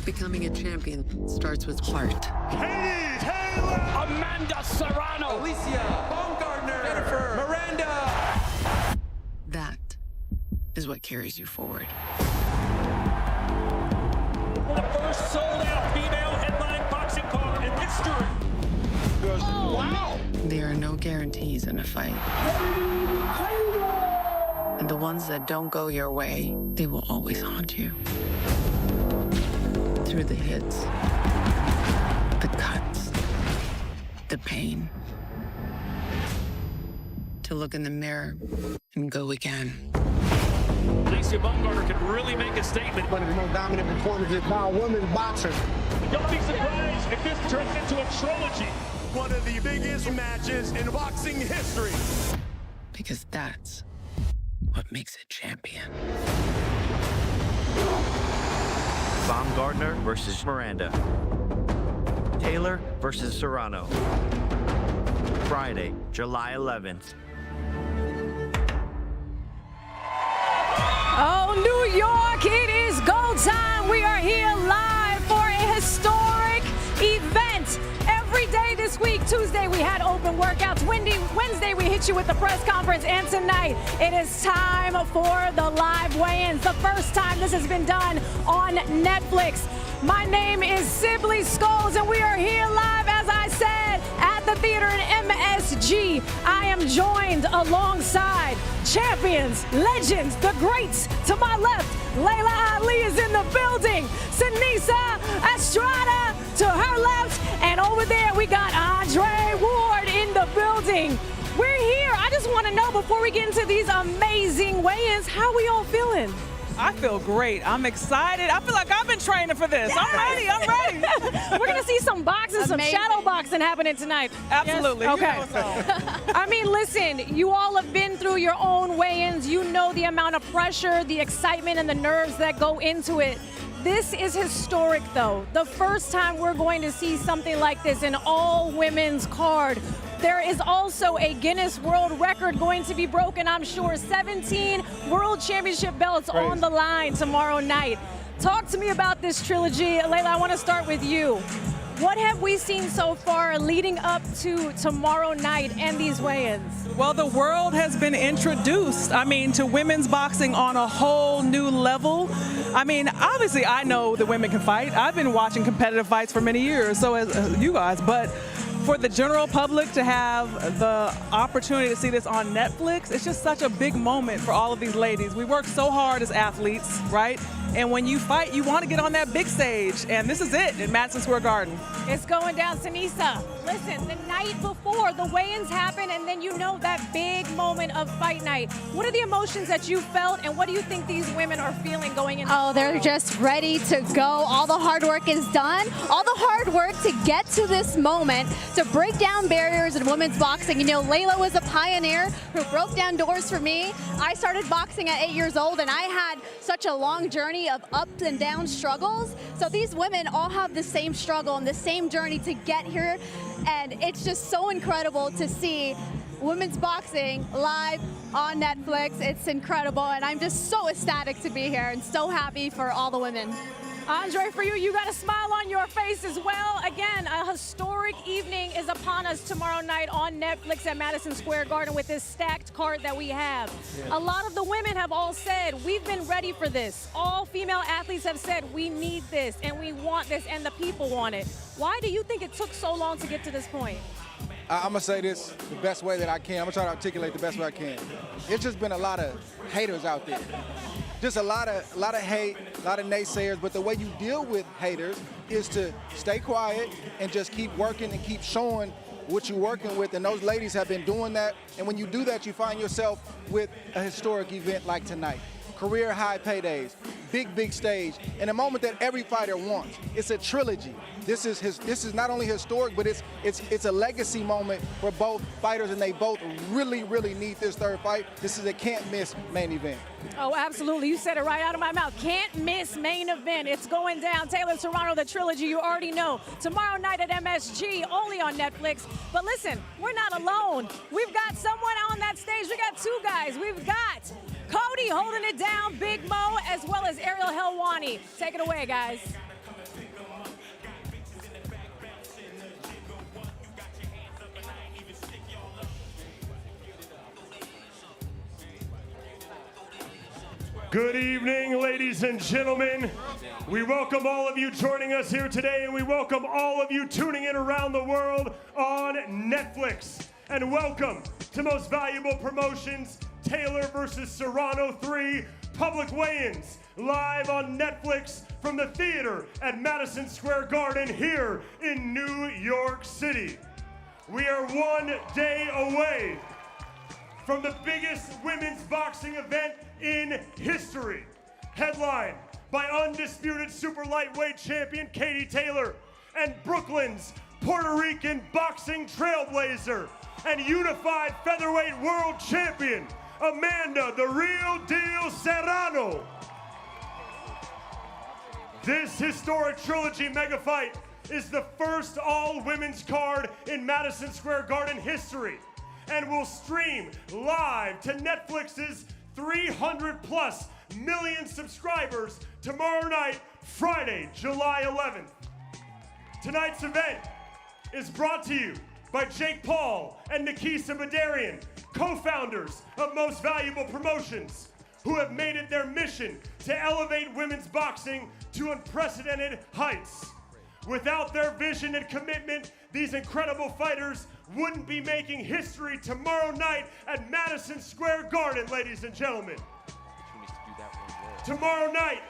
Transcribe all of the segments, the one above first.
Becoming a champion starts with heart. Katie Taylor! Amanda Serrano! Alicia Baumgartner! Jennifer! Miranda! That is what carries you forward. The first sold-out female headline boxing card in history. Oh, wow! There are no guarantees in a fight. And the ones that don't go your way, they will always haunt you. Through the hits, the cuts, the pain. To look in the mirror and go again. Alicia Baumgartner can really make a statement. One of the most dominant performances by a women's boxer. Don't be surprised if this turns into a trilogy. One of the biggest matches in boxing history. Because that's what makes a champion. Baumgartner versus Miranda. Taylor versus Serrano. Friday, July 11th. Oh, New York, it is go time. We are here live for a historic event. Every day this week, Tuesday we had open workouts. Wednesday we hit you with the press conference. And tonight it is time for the live weigh-ins. The first time this has been done on Netflix. My name is Sibley Scholes and we are here live, as I said, at the theater in MSG. I am joined alongside champions, legends, the greats. To my left, Layla Ali is in the building. Sinisa Estrada to her left. And over there, we got Andre Ward in the building. We're here. I just want to know, before we get into these amazing weigh-ins, how we all feeling? I feel great. I'm excited. I feel like I've been training for this. Yes. I'm ready. We're going to see some boxing, some shadow boxing happening tonight. Absolutely. Yes? Okay. You know so. I mean, listen, you all have been through your own weigh-ins. You know the amount of pressure, the excitement, and the nerves that go into it. This is historic, though. The first time we're going to see something like this, an all-women's card. There is also a Guinness World Record going to be broken, I'm sure. 17 World Championship belts on the line tomorrow night. Talk to me about this trilogy. Layla, I want to start with you. What have we seen so far leading up to tomorrow night and these weigh-ins? Well, the world has been introduced, to women's boxing on a whole new level. Obviously, I know that women can fight. I've been watching competitive fights for many years, so as you guys, but for the general public to have the opportunity to see this on Netflix, it's just such a big moment for all of these ladies. We work so hard as athletes, right? And when you fight, you want to get on that big stage, and this is it in Madison Square Garden. It's going down, Sinisa. Listen, the night before, the weigh-ins happen, and then you know that big moment of fight night. What are the emotions that you felt, and what do you think these women are feeling going into? Oh, they're just ready to go. All the hard work is done. All the hard work to get to this moment, to break down barriers in women's boxing. Layla was a pioneer who broke down doors for me. I started boxing at 8 years old, and I had such a long journey of ups and down struggles. So these women all have the same struggle and the same journey to get here. And it's just so incredible to see women's boxing live on Netflix. It's incredible. And I'm just so ecstatic to be here and so happy for all the women. Andre, for you, you got a smile on your face as well. Again, a historic evening is upon us tomorrow night on Netflix at Madison Square Garden with this stacked card that we have. Yeah. A lot of the women have all said, we've been ready for this. All female athletes have said, we need this and we want this and the people want it. Why do you think it took so long to get to this point? I'm going to say this the best way that I can. I'm going to try to articulate the best way I can. It's just been a lot of haters out there. Just a lot of hate, a lot of naysayers, but the way you deal with haters is to stay quiet and just keep working and keep showing what you're working with, and those ladies have been doing that, and when you do that, you find yourself with a historic event like tonight. Career high paydays, big stage, and a moment that every fighter wants. It's a trilogy. This is not only historic, but it's a legacy moment for both fighters, and they both really need this third fight. This is a can't-miss main event. Oh, absolutely. You said it right out of my mouth. Can't miss main event. It's going down. Taylor Serrano, the trilogy, you already know. Tomorrow night at MSG, only on Netflix. But listen, we're not alone. We've got someone on that stage. We got two guys. We've got Cody holding it down, Big Mo, as well as Ariel Helwani. Take it away, guys. Good evening, ladies and gentlemen. We welcome all of you joining us here today, and we welcome all of you tuning in around the world on Netflix. And welcome to Most Valuable Promotions, Taylor versus Serrano 3 public weigh-ins, live on Netflix from the theater at Madison Square Garden here in New York City. We are 1 day away from the biggest women's boxing event in history, headlined by undisputed super lightweight champion Katie Taylor and Brooklyn's Puerto Rican boxing trailblazer and unified featherweight world champion Amanda "The Real Deal" Serrano. This historic trilogy mega fight is the first all-women's card in Madison Square Garden history and will stream live to Netflix's 300+ million subscribers tomorrow night, Friday, July 11th. Tonight's event is brought to you by Jake Paul and Nikisa Badarian, co-founders of Most Valuable Promotions, who have made it their mission to elevate women's boxing to unprecedented heights. Without their vision and commitment, these incredible fighters wouldn't be making history tomorrow night at Madison Square Garden, ladies and gentlemen. Tomorrow night,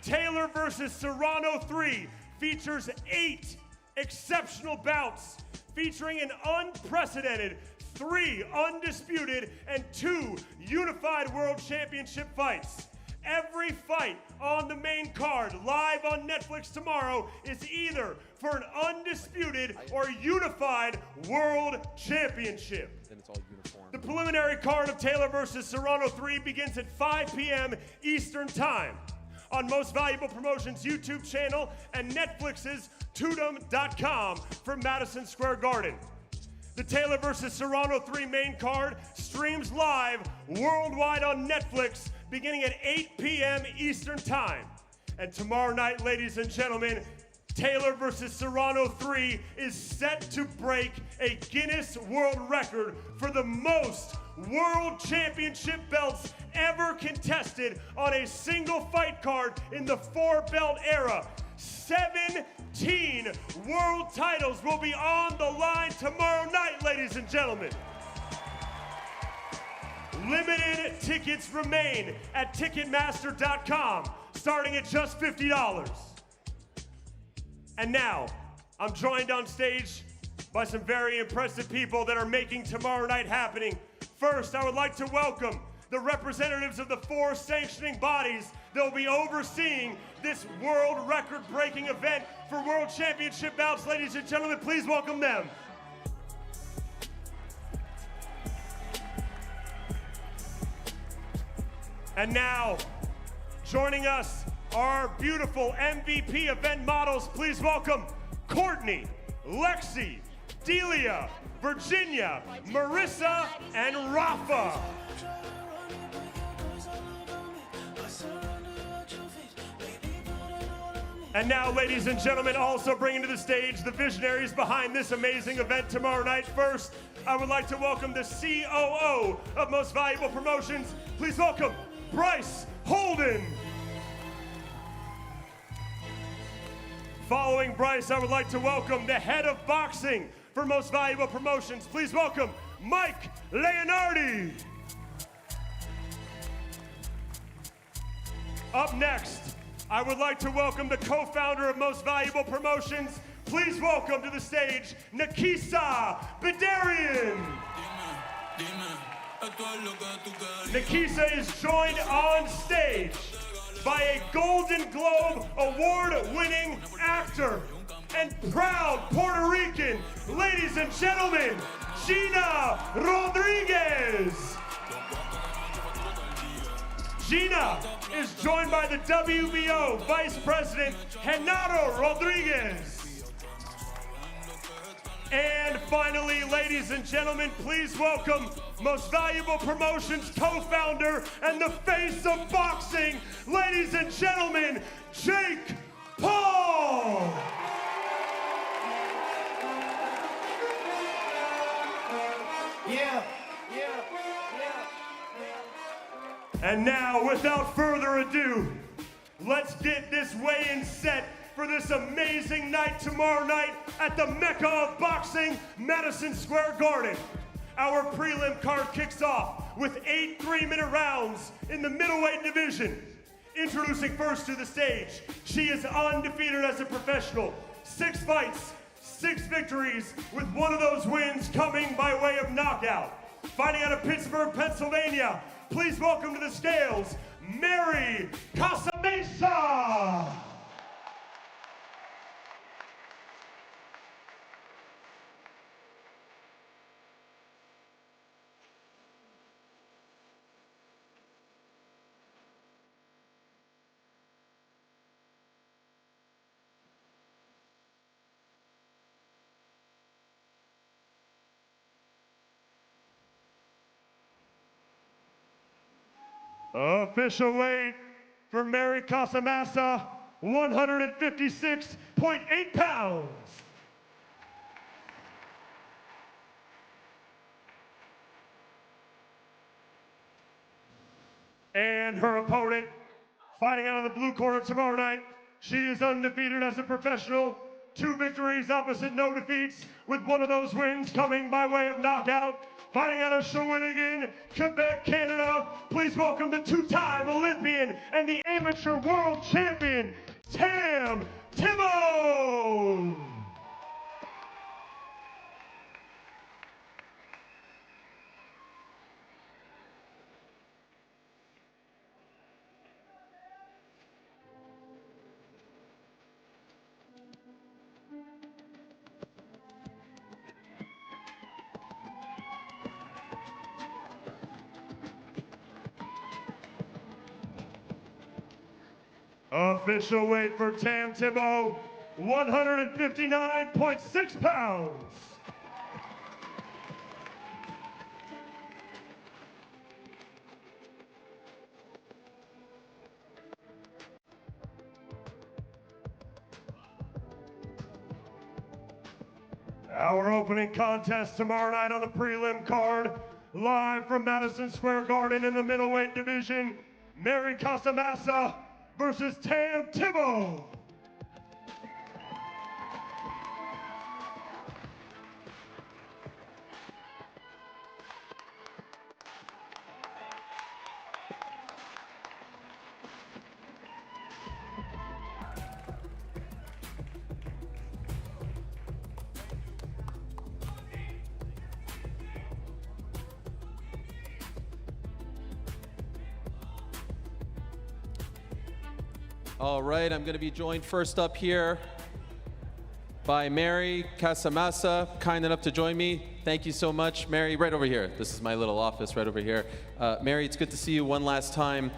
Taylor versus Serrano 3 features 8 exceptional bouts featuring an unprecedented 3 undisputed and 2 unified world championship fights. Every fight on the main card live on Netflix tomorrow is either for an undisputed or unified world championship. The preliminary card of Taylor versus Serrano 3 begins at 5 p.m. Eastern Time on Most Valuable Promotions YouTube channel and Netflix's Tudum.com for Madison Square Garden. The Taylor versus Serrano 3 main card streams live worldwide on Netflix beginning at 8 p.m. Eastern Time. And tomorrow night, ladies and gentlemen, Taylor versus Serrano 3 is set to break a Guinness World Record for the most world championship belts ever contested on a single fight card in the 4-belt era. 17 world titles will be on the line tomorrow night, ladies and gentlemen. Limited tickets remain at Ticketmaster.com, starting at just $50. And now, I'm joined on stage by some very impressive people that are making tomorrow night happening. First, I would like to welcome the representatives of the 4 sanctioning bodies that will be overseeing this world record-breaking event for world championship bouts. Ladies and gentlemen, please welcome them. And now, joining us, our beautiful MVP event models. Please welcome Courtney, Lexi, Delia, Virginia, Marissa, and Rafa. And now, ladies and gentlemen, also bringing to the stage the visionaries behind this amazing event tomorrow night. First, I would like to welcome the COO of Most Valuable Promotions. Please welcome Bryce Holden. Following Bryce, I would like to welcome the head of boxing for Most Valuable Promotions. Please welcome Mike Leonardi. Up next, I would like to welcome the co-founder of Most Valuable Promotions. Please welcome to the stage, Nikisa Badarian. Nikisa is joined on stage by a Golden Globe award-winning actor and proud Puerto Rican, ladies and gentlemen, Gina Rodriguez. Gina is joined by the WBO Vice President, Renato Rodriguez. And finally, ladies and gentlemen, please welcome Most Valuable Promotions co-founder and the face of boxing, ladies and gentlemen, Jake Paul. Yeah. And now, without further ado, let's get this weigh-in set for this amazing night tomorrow night at the Mecca of Boxing, Madison Square Garden. Our prelim card kicks off with 8 3-minute rounds in the middleweight division. Introducing first to the stage, she is undefeated as a professional. 6 fights, 6 victories, with one of those wins coming by way of knockout. Fighting out of Pittsburgh, Pennsylvania, please welcome to the scales, Mary Casamesa. Official weight for Mary Casamesa, 156.8 pounds. And her opponent, fighting out of the blue corner tomorrow night, she is undefeated as a professional. 2 victories opposite no defeats, with one of those wins coming by way of knockout. Fighting out of Shawinigan, Quebec, Canada, please welcome the 2-time Olympian and the amateur world champion, Tam Thibault. Official weight for Tam Thibault, 159.6 pounds. Our opening contest tomorrow night on the prelim card, live from Madison Square Garden in the middleweight division, Mary Casamesa versus Tam Thibault. All right, I'm going to be joined first up here by Mary Casamesa, kind enough to join me. Thank you so much, Mary. Right over here. This is my little office right over here. Mary, it's good to see you one last time.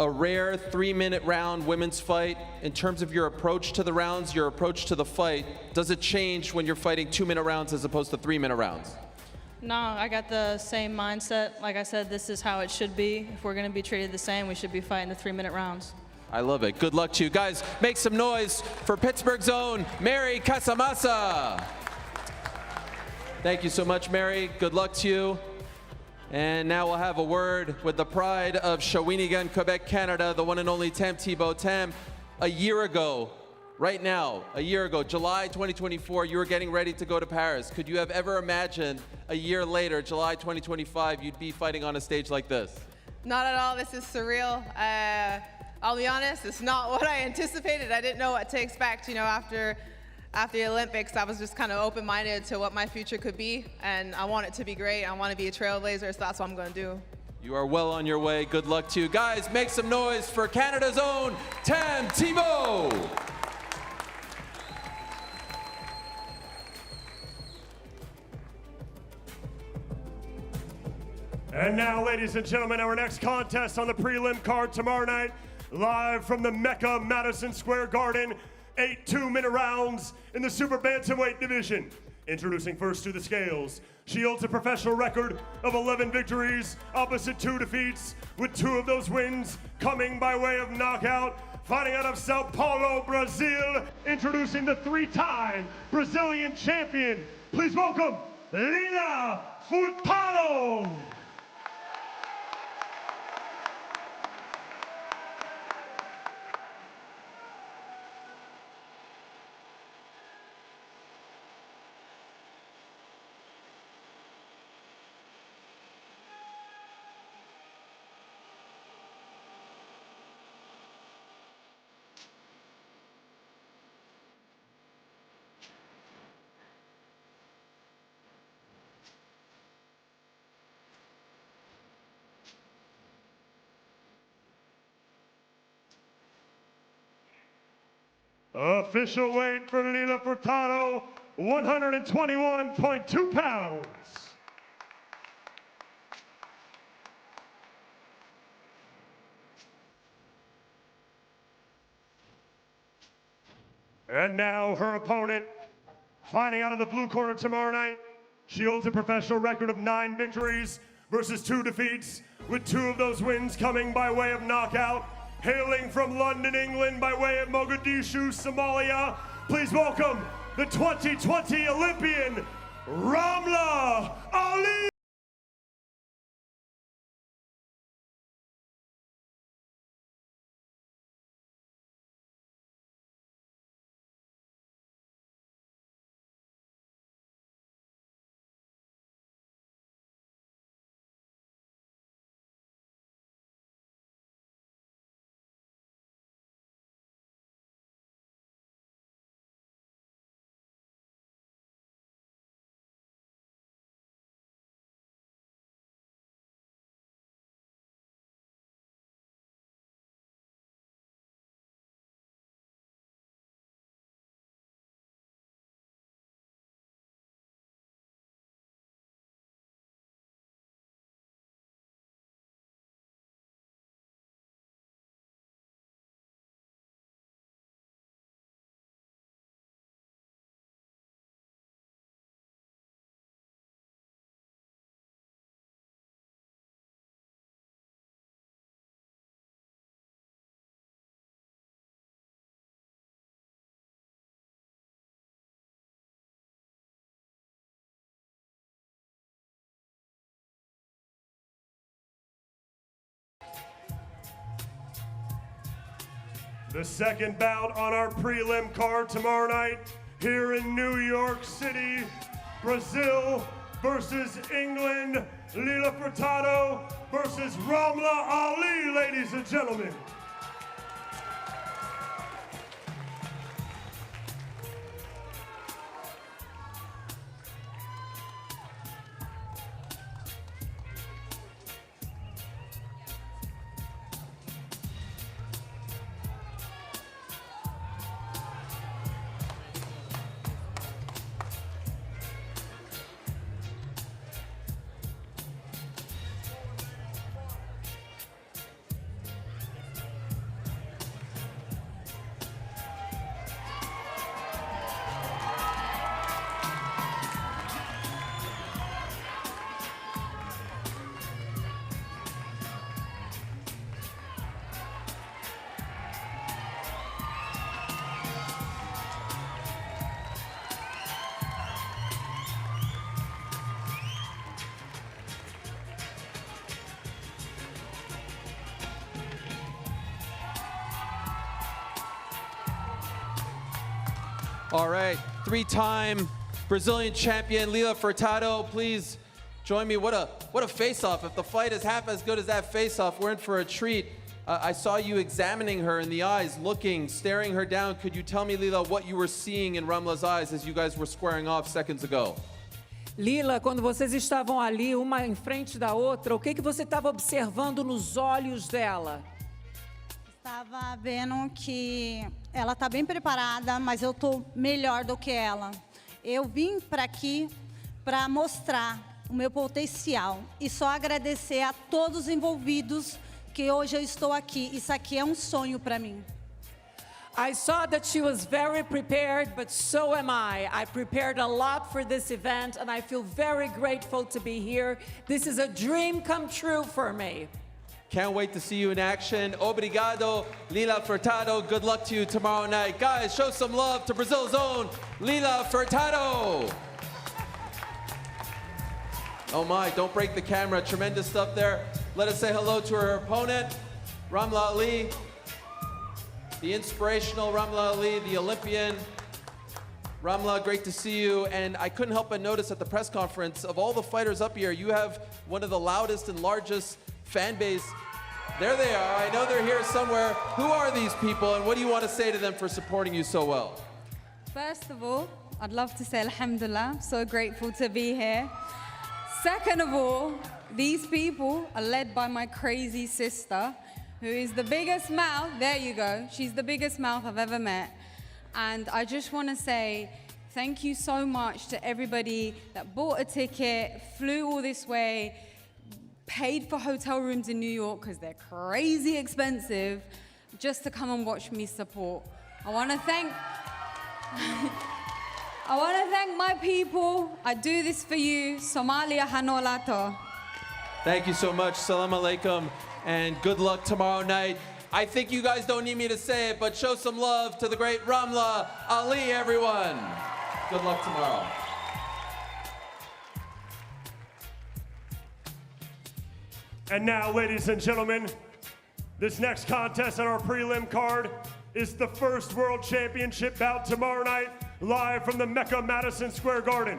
A rare 3-minute round women's fight. In terms of your approach to the rounds, your approach to the fight, does it change when you're fighting 2-minute rounds as opposed to 3-minute rounds? No, I got the same mindset. Like I said, this is how it should be. If we're going to be treated the same, we should be fighting the 3-minute rounds. I love it. Good luck to you. Guys, make some noise for Pittsburgh's own Mary Casamesa. Thank you so much, Mary. Good luck to you. And now we'll have a word with the pride of Shawinigan, Quebec, Canada, the one and only Tam Thibault. Tam, a year ago, right now, a year ago, July 2024, you were getting ready to go to Paris. Could you have ever imagined a year later, July 2025, you'd be fighting on a stage like this? Not at all. This is surreal. I'll be honest, it's not what I anticipated. I didn't know what to expect. You know, after the Olympics, I was just kind of open-minded to what my future could be, and I want it to be great. I want to be a trailblazer, so that's what I'm going to do. You are well on your way. Good luck to you. Guys, make some noise for Canada's own Tam Thibault. And now, ladies and gentlemen, our next contest on the prelim card tomorrow night, live from the Mecca, Madison Square Garden, 8 2-minute rounds in the super bantamweight division. Introducing first to the scales, she holds a professional record of 11 victories, opposite 2 defeats, with 2 of those wins coming by way of knockout. Fighting out of Sao Paulo, Brazil, introducing the 3-time Brazilian champion. Please welcome Lina Furtado. Official weight for Lila Furtado, 121.2 pounds. And now her opponent, fighting out of the blue corner tomorrow night. She holds a professional record of 9 victories versus 2 defeats, with 2 of those wins coming by way of knockout. Hailing from London, England, by way of Mogadishu, Somalia, please welcome the 2020 Olympian, Ramla Ali. The second bout on our prelim card tomorrow night here in New York City, Brazil versus England, Lila Furtado versus Ramla Ali, ladies and gentlemen. All right, 3-time Brazilian champion Lila Furtado, please join me. What a face-off. If the fight is half as good as that face-off, we're in for a treat. I saw you examining her in the eyes, looking, staring her down. Could you tell me, Lila, what you were seeing in Ramla's eyes as you guys were squaring off seconds ago? Lila, quando vocês estavam ali, uma em frente da outra, o que você estava observando nos olhos dela? Estava vendo que ela está bem preparada, mas eu estou melhor do que ela. Eu vim para aqui para mostrar o meu potencial e só agradecer a todos os envolvidos que hoje eu estou aqui. Isso aqui é um sonho para mim. I saw that she was very prepared, but so am I. I prepared a lot for this event, and I feel very grateful to be here. This is a dream come true for me. Can't wait to see you in action. Obrigado, Lila Furtado. Good luck to you tomorrow night. Guys, show some love to Brazil's own Lila Furtado. Oh my, don't break the camera. Tremendous stuff there. Let us say hello to her opponent, Ramla Ali. The inspirational Ramla Ali, the Olympian. Ramla, great to see you. And I couldn't help but notice at the press conference, of all the fighters up here, you have one of the loudest and largest fan base. There they are. I know they're here somewhere. Who are these people, and what do you want to say to them for supporting you so well? First of all, I'd love to say alhamdulillah. I'm so grateful to be here. Second of all, these people are led by my crazy sister, who is the biggest mouth. There you go. She's the biggest mouth I've ever met. And I just want to say thank you so much to everybody that bought a ticket, flew all this way, paid for hotel rooms in New York because they're crazy expensive, just to come and watch me support. I want to thank my people. I do this for you. Somalia Hanolato. Thank you so much. Salam alaikum, and good luck tomorrow night. I think you guys don't need me to say it, but show some love to the great Ramla Ali, everyone. Good luck tomorrow. And now, ladies and gentlemen, this next contest on our prelim card is the first World Championship bout tomorrow night, live from the Mecca Madison Square Garden.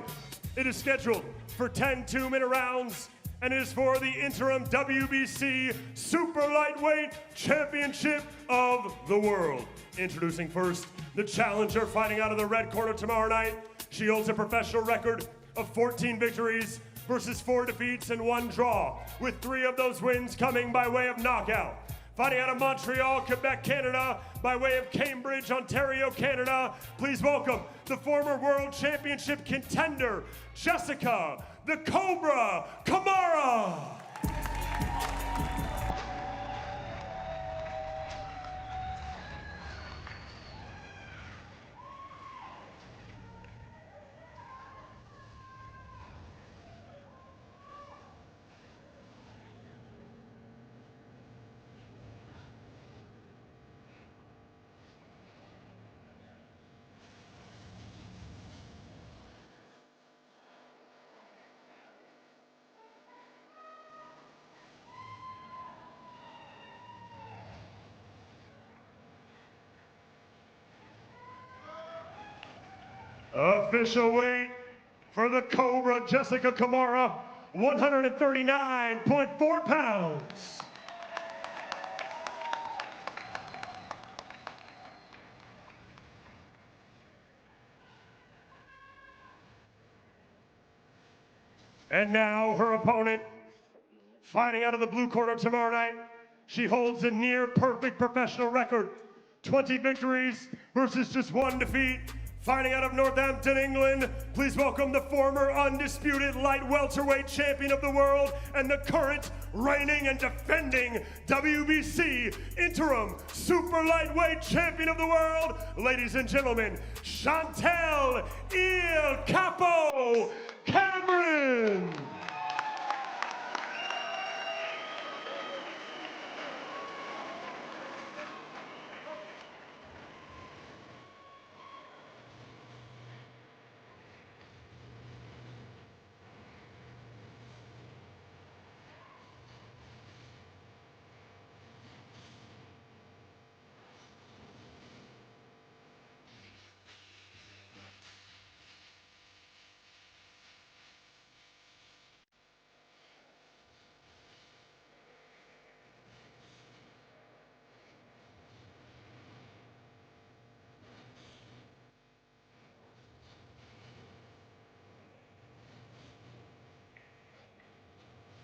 It is scheduled for 10 two-minute rounds, and it is for the interim WBC Super Lightweight Championship of the World. Introducing first, the challenger fighting out of the red corner tomorrow night. She holds a professional record of 14 victories versus 4 defeats and 1 draw, with 3 of those wins coming by way of knockout. Fighting out of Montreal, Quebec, Canada, by way of Cambridge, Ontario, Canada, please welcome the former World Championship contender, Jessica the Cobra Kamara. Official weight for the Cobra, Jessica Kamara, 139.4 pounds. And now her opponent, fighting out of the blue corner tomorrow night. She holds a near perfect professional record, 20 victories versus just 1 defeat. Fighting out of Northampton, England, please welcome the former undisputed light welterweight champion of the world and the current reigning and defending WBC interim super lightweight champion of the world, ladies and gentlemen, Chantel Il Capo Cameron.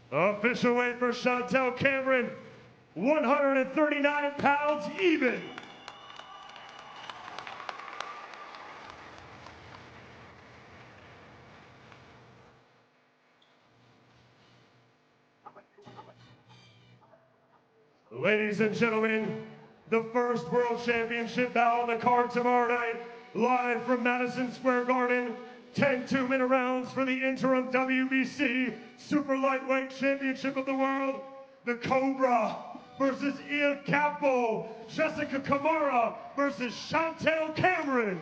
Official weight for Chantel Cameron, 139 pounds even. Ladies and gentlemen, the first World Championship bout on the card tomorrow night, live from Madison Square Garden. 10 two-minute rounds for the interim WBC Super Lightweight Championship of the World. The Cobra versus Il Capo. Jessica Kamara versus Chantel Cameron.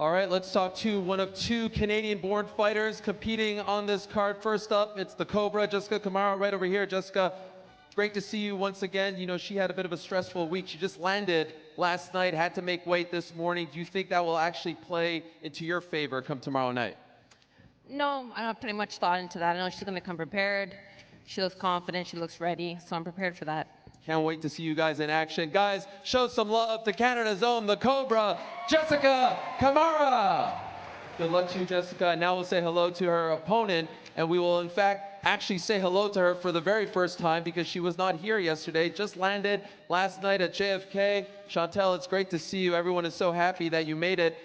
All right, let's talk to one of 2 Canadian-born fighters competing on this card. First up, it's the Cobra, Jessica Kamara, right over here. Jessica, great to see you once again. You know, she had a bit of a stressful week. She just landed last night, had to make weight this morning. Do you think that will actually play into your favor come tomorrow night? No, I don't put much thought into that. I know she's going to come prepared. She looks confident. She looks ready. So I'm prepared for that. Can't wait to see you guys in action. Guys, show some love to Canada's own, the Cobra, Jessica Kamara. Good luck to you, Jessica. And now we'll say hello to her opponent, and we will, in fact, actually say hello to her for the very first time because she was not here yesterday, just landed last night at JFK. Chantel, it's great to see you. Everyone is so happy that you made it.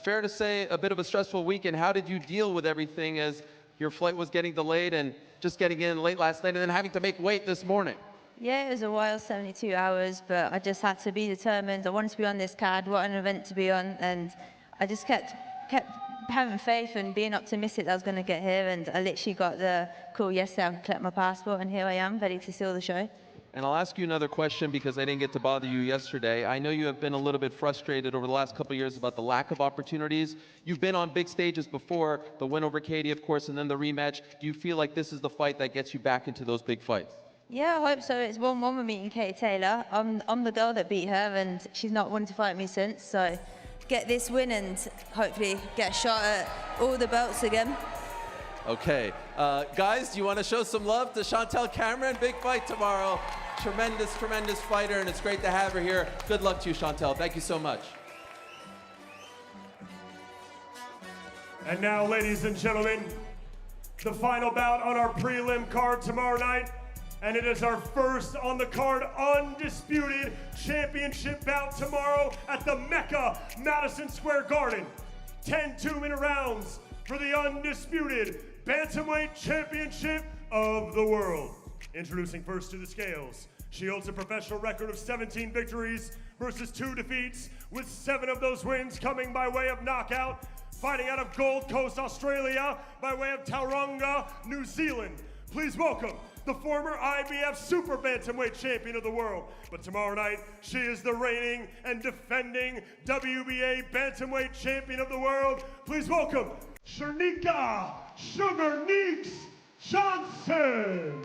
Fair to say, a bit of a stressful weekend. How did you deal with everything as your flight was getting delayed and just getting in late last night and then having to make weight this morning? Yeah, it was a wild 72 hours, but I just had to be determined. I wanted to be on this card, what an event to be on, and I just kept having faith and being optimistic that I was going to get here, and I literally got the call yesterday. I collect my passport, and here I am, ready to seal the show. And I'll ask you another question because I didn't get to bother you yesterday. I know you have been a little bit frustrated over the last couple of years about the lack of opportunities. You've been on big stages before, the win over Katie, of course, and then the rematch. Do you feel like this is the fight that gets you back into those big fights? Yeah, I hope so. It's 1-1 with meeting Katie Taylor. I'm the girl that beat her, and she's not wanted to fight me since, so get this win and hopefully get a shot at all the belts again. Okay. Guys, do you want to show some love to Chantel Cameron? Big fight tomorrow. Tremendous, tremendous fighter, and it's great to have her here. Good luck to you, Chantel. Thank you so much. And now, ladies and gentlemen, the final bout on our prelim card tomorrow night. And it is our first on the card undisputed championship bout tomorrow at the Mecca, Madison Square Garden. 10 2-minute rounds for the undisputed Bantamweight Championship of the world. Introducing first to the scales, she holds a professional record of 17 victories versus 2 defeats, with 7 of those wins coming by way of knockout. Fighting out of Gold Coast, Australia, by way of Tauranga, New Zealand. Please welcome the former IBF Super Bantamweight Champion of the world. But tomorrow night, she is the reigning and defending WBA Bantamweight Champion of the world. Please welcome Shernika Sugar Neeks Johnson.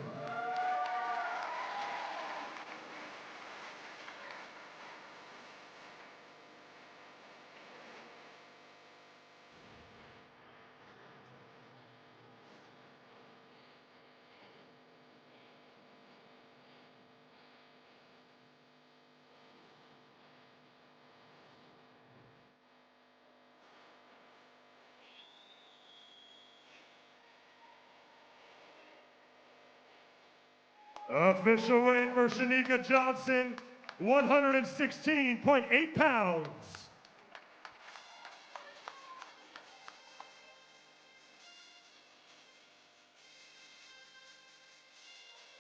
Official weight for Shernika Johnson, 116.8 pounds.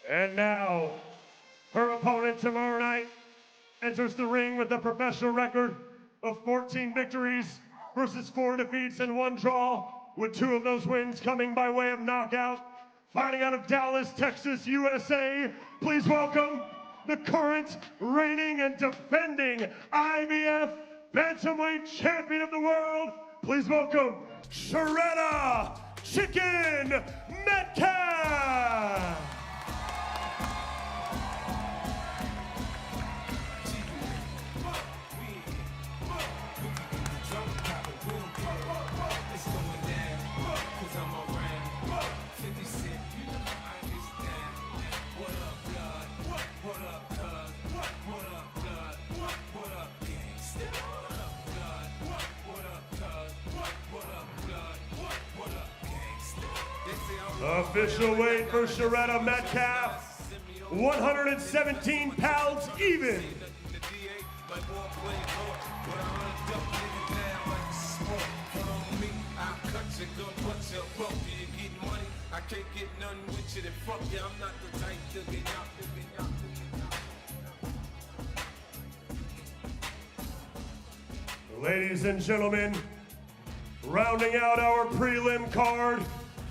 And now, her opponent tomorrow night enters the ring with a professional record of 14 victories versus 4 defeats and 1 draw, with 2 of those wins coming by way of knockout. Fighting out of Dallas, Texas, USA, please welcome the current reigning and defending IBF Bantamweight Champion of the world. Please welcome Serrano Chicken Metcalf. Official weight for Serrano Metcalf, 117 pounds even. Ladies and gentlemen, rounding out our prelim card,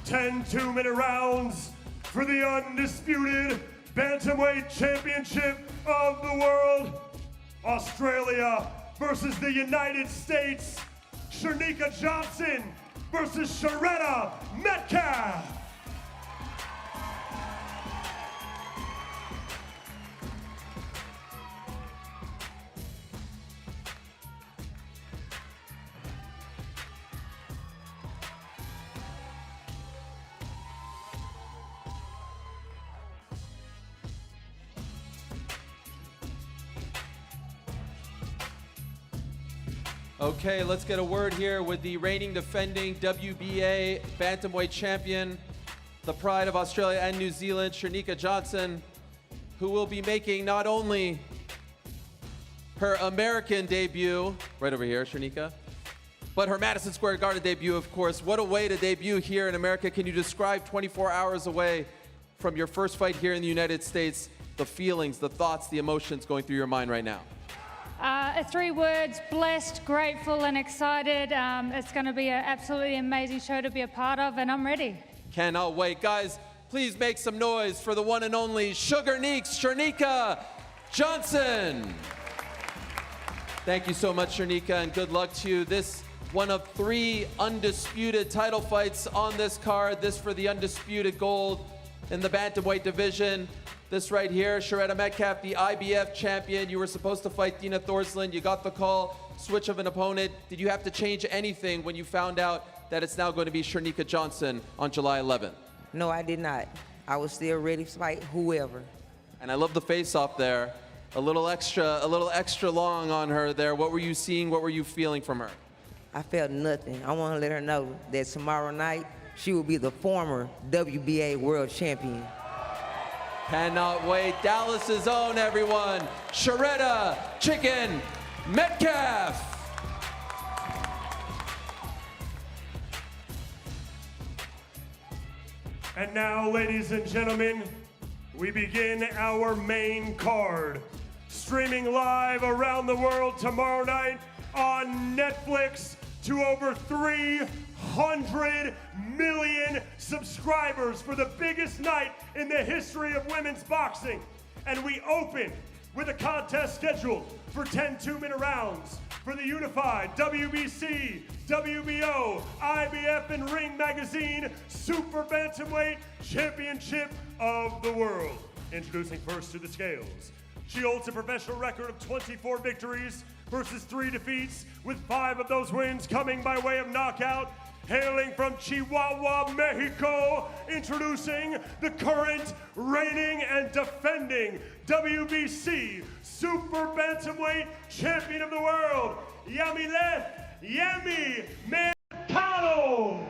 10 2-minute rounds for the undisputed Bantamweight Championship of the world. Australia versus the United States. Shernika Johnson versus Serrano Metcalf. Okay, let's get a word here with the reigning defending WBA bantamweight champion, the pride of Australia and New Zealand, Shanika Johnson, who will be making not only her American debut, right over here, Shanika, but her Madison Square Garden debut, of course. What a way to debut here in America. Can you describe 24 hours away from your first fight here in the United States, the feelings, the thoughts, the emotions going through your mind right now? 3 words: blessed, grateful, and excited. It's going to be an absolutely amazing show to be a part of, and I'm ready. Cannot wait. Guys, please make some noise for the one and only Sugar Neeks, Shanika Johnson. Thank you so much, Shanika, and good luck to you. This one of 3 undisputed title fights on this card. This for the undisputed gold in the bantamweight division. This right here, Sharetta Metcalf, the IBF champion. You were supposed to fight Dina Thorslund. You got the call, switch of an opponent. Did you have to change anything when you found out that it's now going to be Shanika Johnson on July 11th? No, I did not. I was still ready to fight whoever. And I love the face-off there. A little extra long on her there. What were you seeing? What were you feeling from her? I felt nothing. I want to let her know that tomorrow night she will be the former WBA world champion. Cannot wait. Dallas's own, everyone. Sharetta Chicken Metcalf. And now, ladies and gentlemen, we begin our main card. Streaming live around the world tomorrow night on Netflix to over 300 million subscribers for the biggest night in the history of women's boxing. And we open with a contest scheduled for 10 2-minute rounds for the unified WBC, WBO, IBF, and Ring Magazine Super Bantamweight Championship of the World. Introducing first to the scales. She holds a professional record of 24 victories versus 3 defeats, with 5 of those wins coming by way of knockout. Hailing from Chihuahua, Mexico, introducing the current reigning and defending WBC Super Bantamweight Champion of the World, Yamilet Yami Mercado.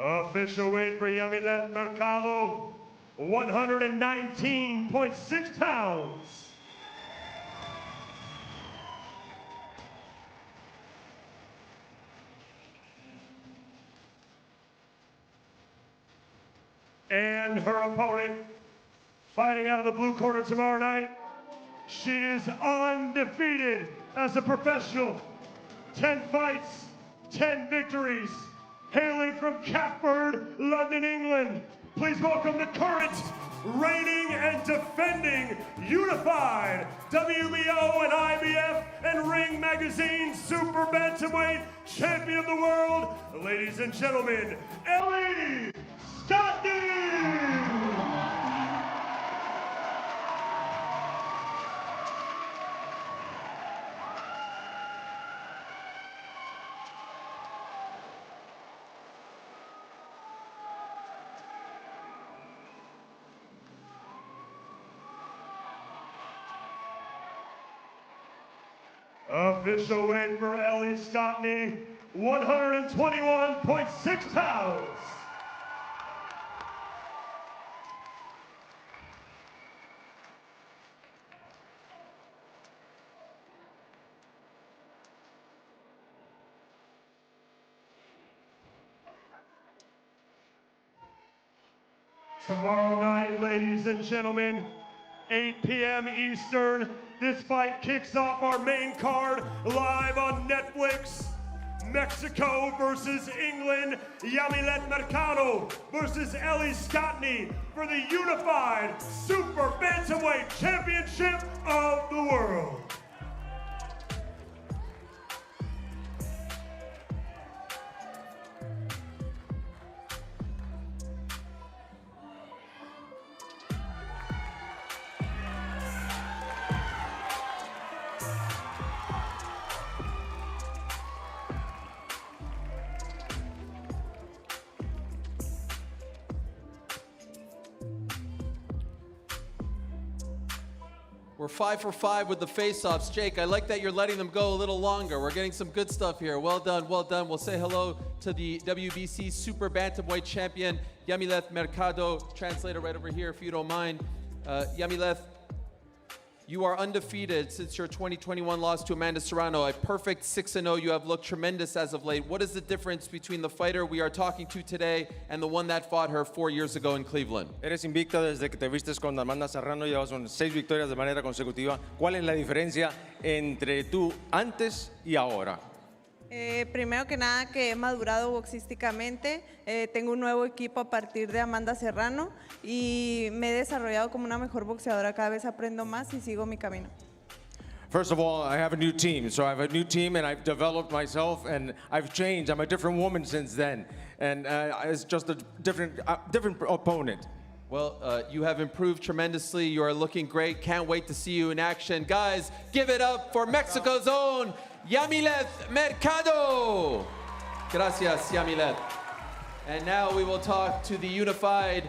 Official weight for Yamilet Mercado, 119.6 pounds. And her opponent, fighting out of the blue corner tomorrow night, she is undefeated as a professional. 10 fights, 10 victories. Hailing from Catford, London, England, please welcome the current reigning and defending unified WBO and IBF and Ring Magazine Super Bantamweight Champion of the World, ladies and gentlemen, Ellie Scotty! Official weight for Ellie Scotney, 121.6 pounds. Tomorrow night, ladies and gentlemen, 8 p.m. Eastern, this fight kicks off our main card live on Netflix. Mexico versus England, Yamilet Mercado versus Ellie Scotney for the unified Super Bantamweight Championship of the World. We're 5 for 5 with the face-offs. Jake, I like that you're letting them go a little longer. We're getting some good stuff here. Well done, well done. We'll say hello to the WBC Super Bantamweight Champion, Yamileth Mercado. Translator right over here, if you don't mind. Yamileth, you are undefeated since your 2021 loss to Amanda Serrano. A perfect 6-0. You have looked tremendous as of late. What is the difference between the fighter we are talking to today and the one that fought her 4 years ago in Cleveland? Eres invicta desde que te vistes con Amanda Serrano, llevas 6 victorias de manera consecutiva. ¿Cuál es la diferencia entre tú antes y ahora? Primero que nada que he madurado boxísticamente, tengo un nuevo equipo a partir de Amanda Serrano y me he desarrollado como una mejor boxeadora, cada vez aprendo más y sigo mi camino. First of all, I have a new team. So I have a new team and I've developed myself and I've changed. I'm a different woman since then. And it's just a different opponent. Well, you have improved tremendously. You are looking great. Can't wait to see you in action. Guys, give it up for Mexico's own Yamileth Mercado. Gracias, Yamileth. And now we will talk to the unified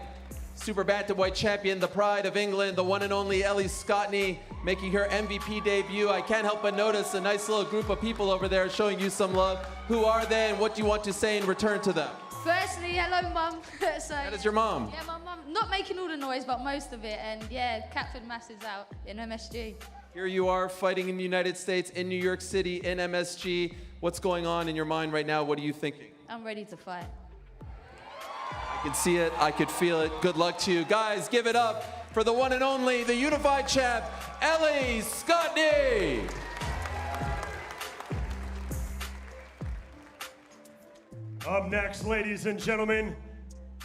Super Bantamweight champion, the pride of England, the one and only Ellie Scotney, making her MVP debut. I can't help but notice a nice little group of people over there showing you some love. Who are they and what do you want to say in return to them? Firstly, hello, Mum. That is your mom. Yeah, my mum. Not making all the noise, but most of it. And yeah, Catford Mass is out in MSG. Here you are fighting in the United States, in New York City, in MSG. What's going on in your mind right now? What are you thinking? I'm ready to fight. I can see it, I could feel it. Good luck to you. Guys, give it up for the one and only, the unified champ, Ellie Scotney. Up next, ladies and gentlemen,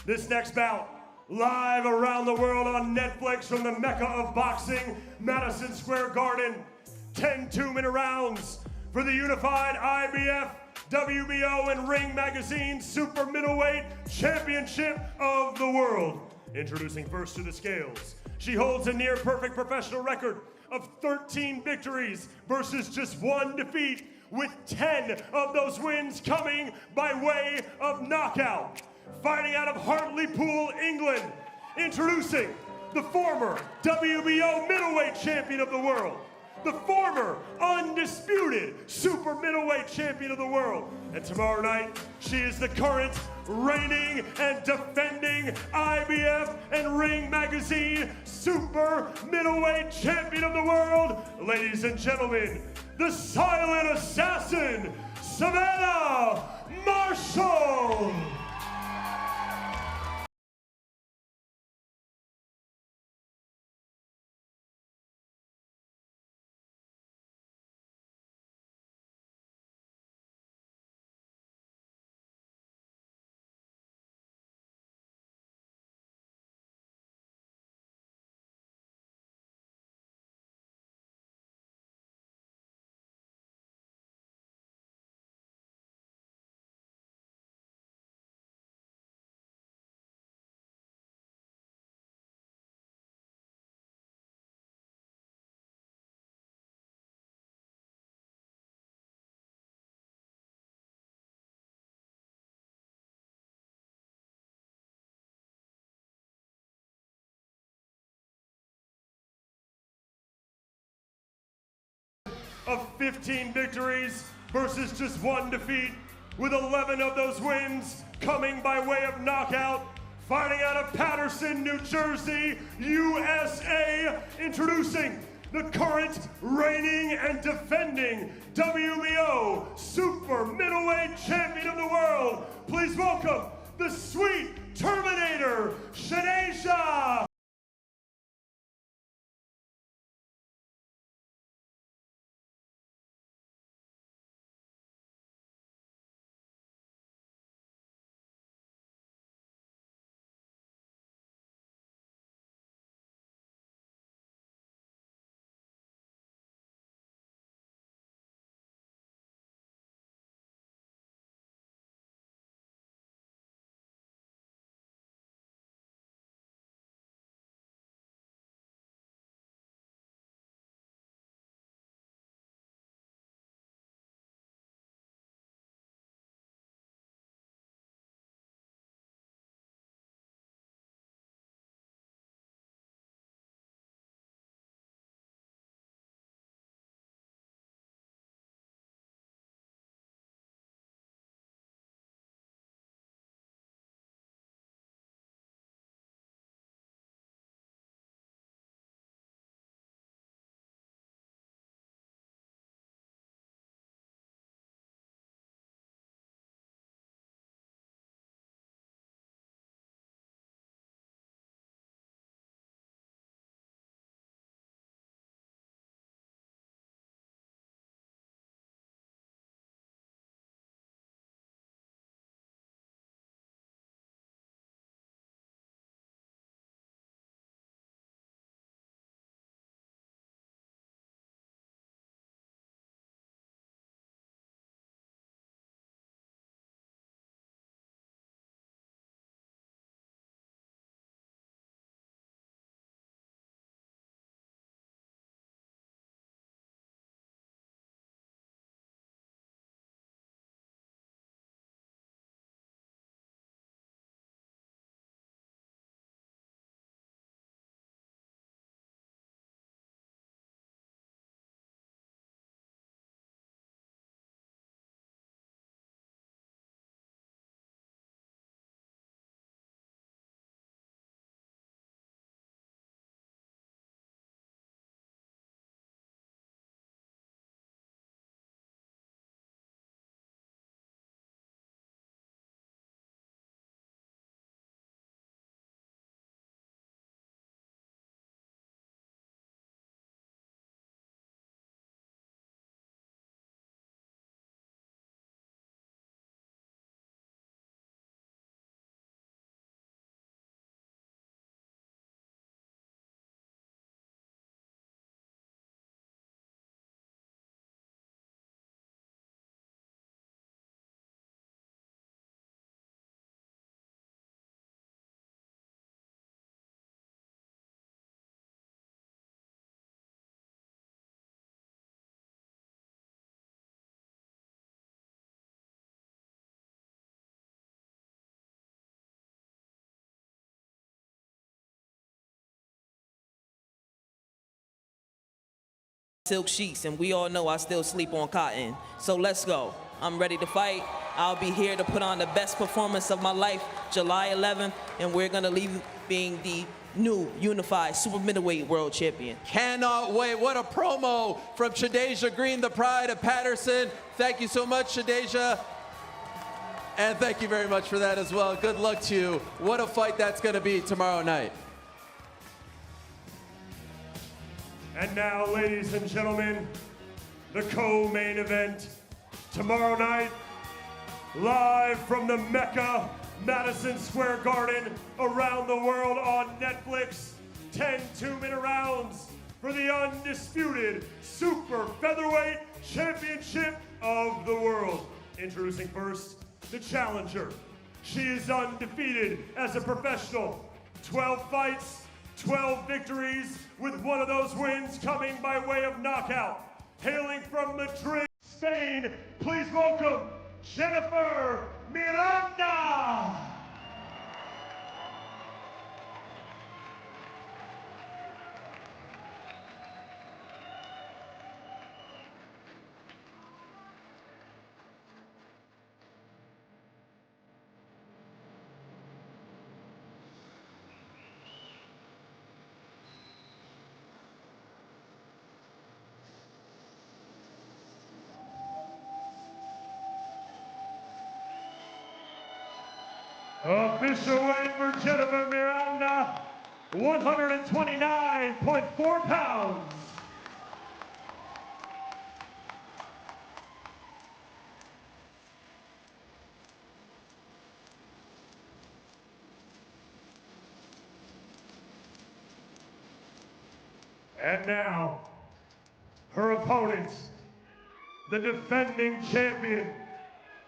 this next bout, live around the world on Netflix from the Mecca of boxing, Madison Square Garden. 10 two-minute rounds for the unified IBF, WBO, and Ring Magazine Super Middleweight Championship of the World. Introducing first to the scales, she holds a near-perfect professional record of 13 victories versus just 1 defeat, with 10 of those wins coming by way of knockout. Fighting out of Hartlepool, England, introducing the former WBO middleweight champion of the world, the former undisputed super middleweight champion of the world, and tomorrow night, she is the current reigning and defending IBF and Ring Magazine super middleweight champion of the world. Ladies and gentlemen, the silent assassin, Savannah Marshall. Of 15 victories versus just 1 defeat, with 11 of those wins coming by way of knockout. Fighting out of Paterson, New Jersey, USA, introducing the current reigning and defending WBO Super Middleweight Champion of the World. Please welcome the Sweet Terminator, Shaneisha. silk sheets, and we all know I still sleep on cotton. So let's go. I'm ready to fight. I'll be here to put on the best performance of my life, July 11th, and we're gonna leave being the new unified super middleweight world champion. Cannot wait. What a promo from Shadeja Green, the pride of Patterson. Thank you so much, Shadeja. And thank you very much for that as well. Good luck to you. What a fight that's going to be tomorrow night. And now, ladies and gentlemen, the co-main event tomorrow night, live from the Mecca, Madison Square Garden, around the world on Netflix. 10 two-minute rounds for the undisputed Super Featherweight Championship of the world. Introducing first, the challenger. She is undefeated as a professional. 12 fights, 12 victories, with one of those wins coming by way of knockout. Hailing from Madrid, Spain, please welcome Jennifer Miranda. Official weight for Jennifer Miranda, 129.4 pounds. And now, her opponent, the defending champion.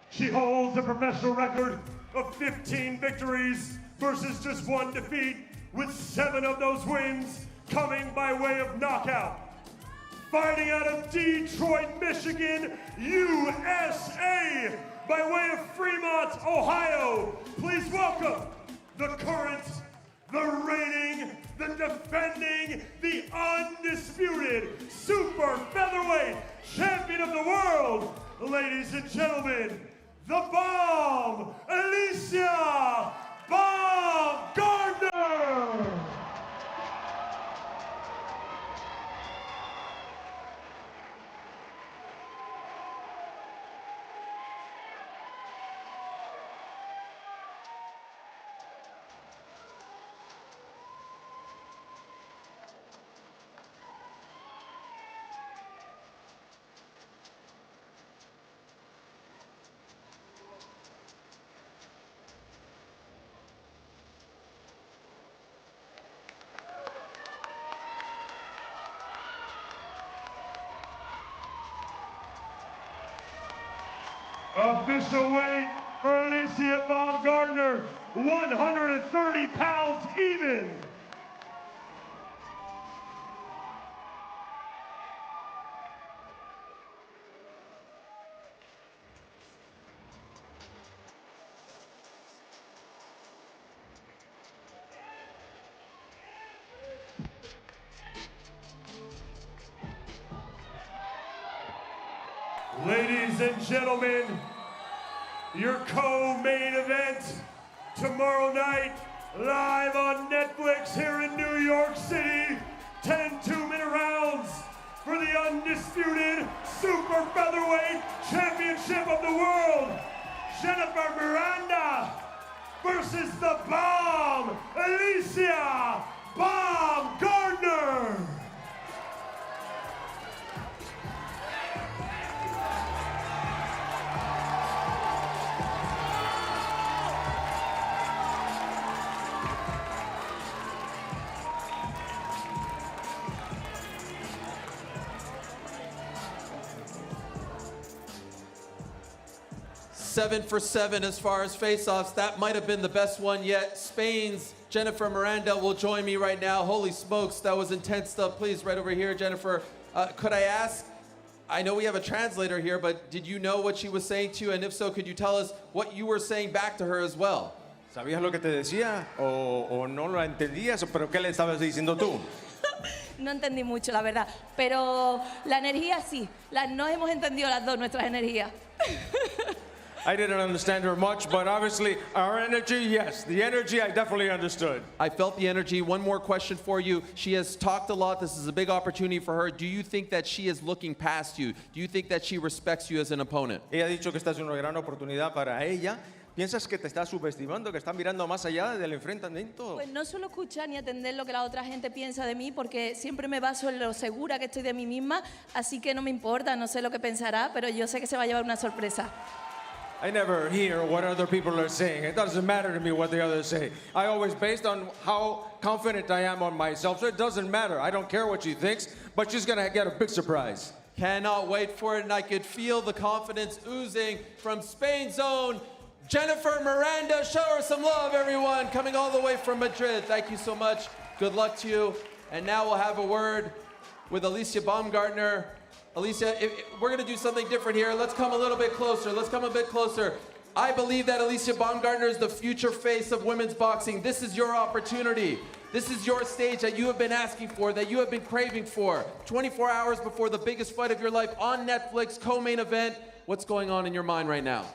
She holds a professional record of 15 victories versus just 1 defeat, with 7 of those wins coming by way of knockout. Fighting out of Detroit, Michigan, USA, by way of Fremont, Ohio, please welcome the current, the reigning, the defending, the undisputed Super Featherweight Champion of the world, ladies and gentlemen, the Bomb, Alicia Bomb Gardner! 130 pounds even. Ladies and gentlemen, your co-main event tomorrow night, live on Netflix here in New York City. 10 two-minute rounds for the undisputed Super Featherweight Championship of the world. Jennifer Miranda versus the Bomb, Alicia Bomb Gardner. Seven for 7 as far as face-offs. That might have been the best one yet. Spain's Jennifer Miranda will join me right now. Holy smokes, that was intense stuff. Please, right over here, Jennifer. Could I ask, I know we have a translator here, but did you know what she was saying to you? And if so, could you tell us what you were saying back to her as well? ¿Sabías lo que te decía o no lo entendías? ¿Pero qué le estabas diciendo tú? No entendí mucho, la verdad. Pero la energía sí. Nos hemos entendido las dos, nuestras energías. I didn't understand her much, but obviously our energy, yes. The energy I definitely understood. I felt the energy. One more question for you. She has talked a lot. This is a big opportunity for her. Do you think that she is looking past you? Do you think that she respects you as an opponent? Ella ha dicho que esta es una gran oportunidad para ella. ¿Piensas que te está subestimando, que está mirando más allá del enfrentamiento? Pues no suelo escuchar ni atender lo que la otra gente piensa de mí porque siempre me baso en lo segura que estoy de mí misma, así que no me importa, no sé lo que pensará, pero yo sé que se va a llevar una sorpresa. I never hear what other people are saying. It doesn't matter to me what the others say. I always based on how confident I am on myself, so it doesn't matter. I don't care what she thinks, but she's going to get a big surprise. Cannot wait for it, and I could feel the confidence oozing from Spain's own Jennifer Miranda. Show her some love, everyone, coming all the way from Madrid. Thank you so much. Good luck to you. And now we'll have a word with Alicia Baumgartner. Alicia, we're going to do something different here. Let's come a little bit closer. Let's come a bit closer. I believe that Alicia Baumgartner is the future face of women's boxing. This is your opportunity. This is your stage that you have been asking for, that you have been craving for. 24 hours before the biggest fight of your life on Netflix, co-main event. What's going on in your mind right now?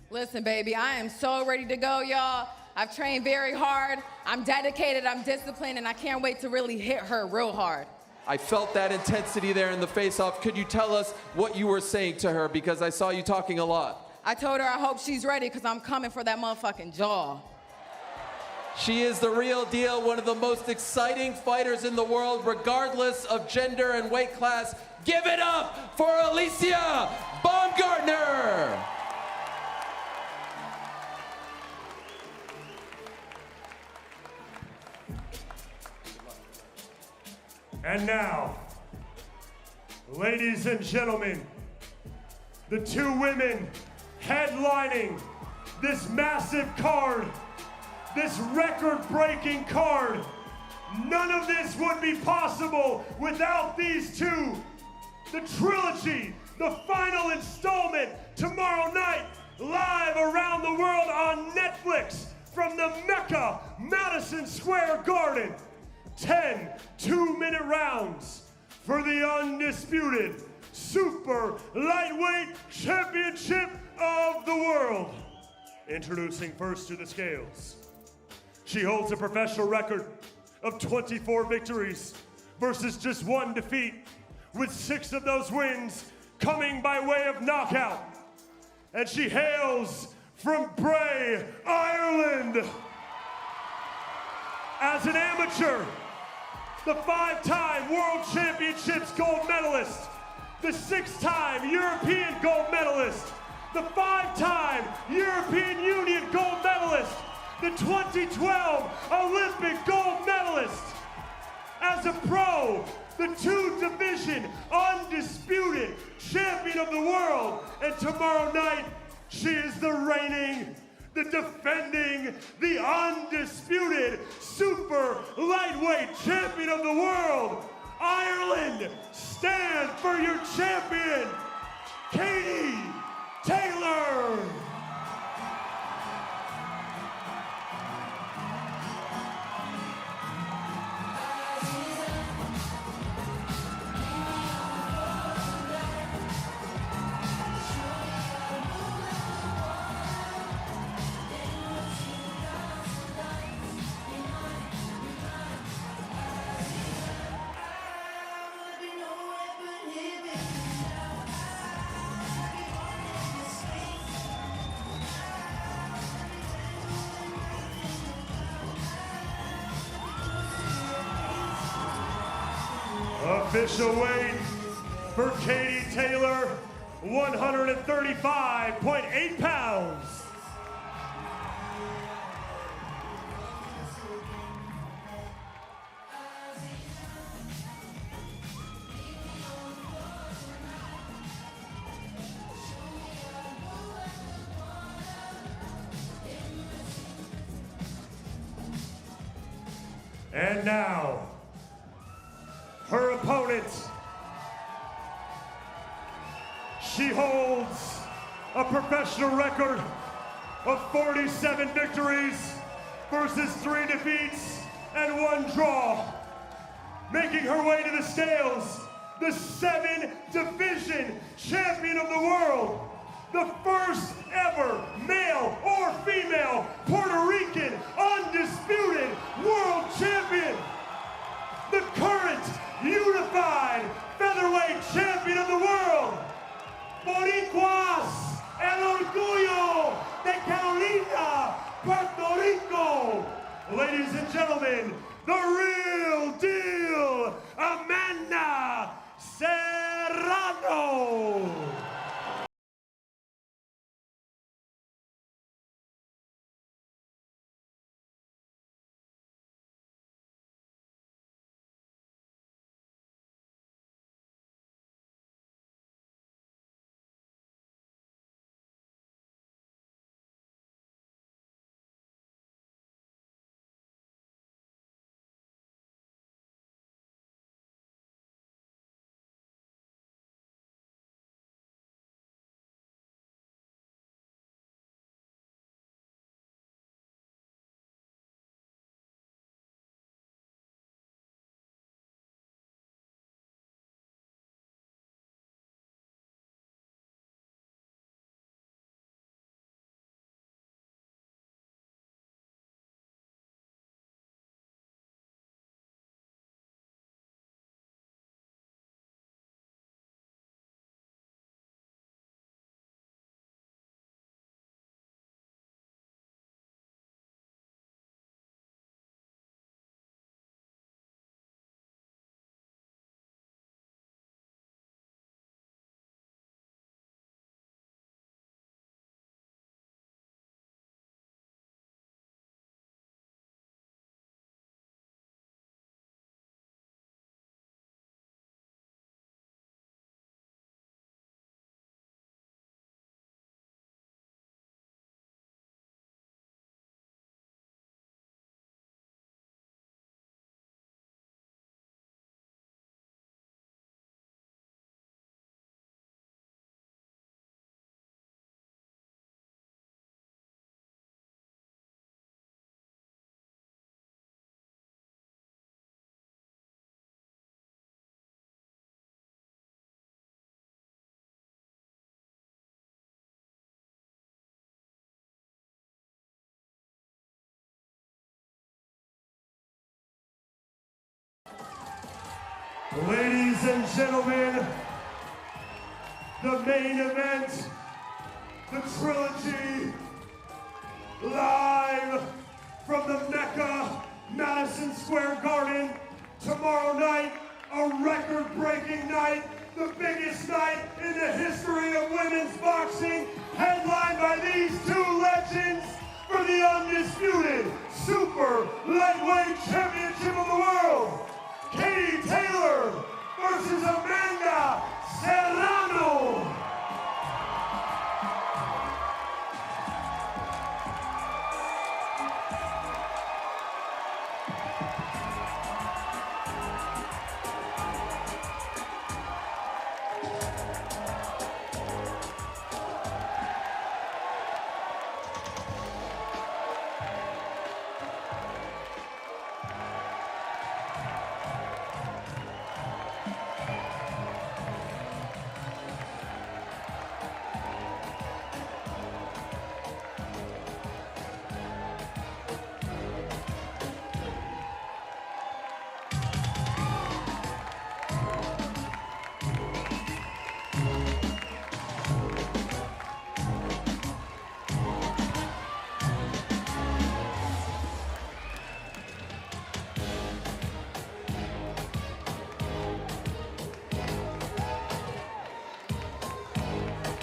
Listen, baby, I am so ready to go, y'all. I've trained very hard. I'm dedicated, I'm disciplined, and I can't wait to really hit her real hard. I felt that intensity there in the face-off. Could you tell us what you were saying to her? Because I saw you talking a lot. I told her I hope she's ready because I'm coming for that motherfucking jaw. She is the real deal, one of the most exciting fighters in the world, regardless of gender and weight class. Give it up for Alicia Baumgartner! And now, ladies and gentlemen, the two women headlining this massive card, this record-breaking card. None of this would be possible without these two. The trilogy, the final installment, tomorrow night, live around the world on Netflix from the Mecca, Madison Square Garden. 10 two-minute rounds for the undisputed super lightweight championship of the world. Introducing first to the scales. She holds a professional record of 24 victories versus just 1 defeat, with 6 of those wins coming by way of knockout. And she hails from Bray, Ireland. As an amateur, the 5-time World Championships gold medalist, the 6-time European gold medalist, the 5-time European Union gold medalist, the 2012 Olympic gold medalist. As a pro, the 2-division undisputed champion of the world. And tomorrow night, she is the reigning, the defending, the undisputed super lightweight champion of the world. Ireland, stand for your champion, Katie Taylor. Official weight for Katie Taylor, 135.8 pounds. And now, her opponent. She holds a professional record of 47 victories versus 3 defeats and 1 draw. making her way to the scales, the 7-division champion of the world, the first ever male or female Puerto Rican undisputed world champion, the current unified featherweight champion of the world, Boricuas, el orgullo de Carolina, Puerto Rico. Ladies and gentlemen, the real deal, Amanda Serrano. Ladies and gentlemen, the main event, the trilogy, live from the Mecca, Madison Square Garden, tomorrow night, a record-breaking night, the biggest night in the history of women's boxing, headlined by these two legends for the undisputed super lightweight championship of the world. Katie Taylor versus Amanda Serrano.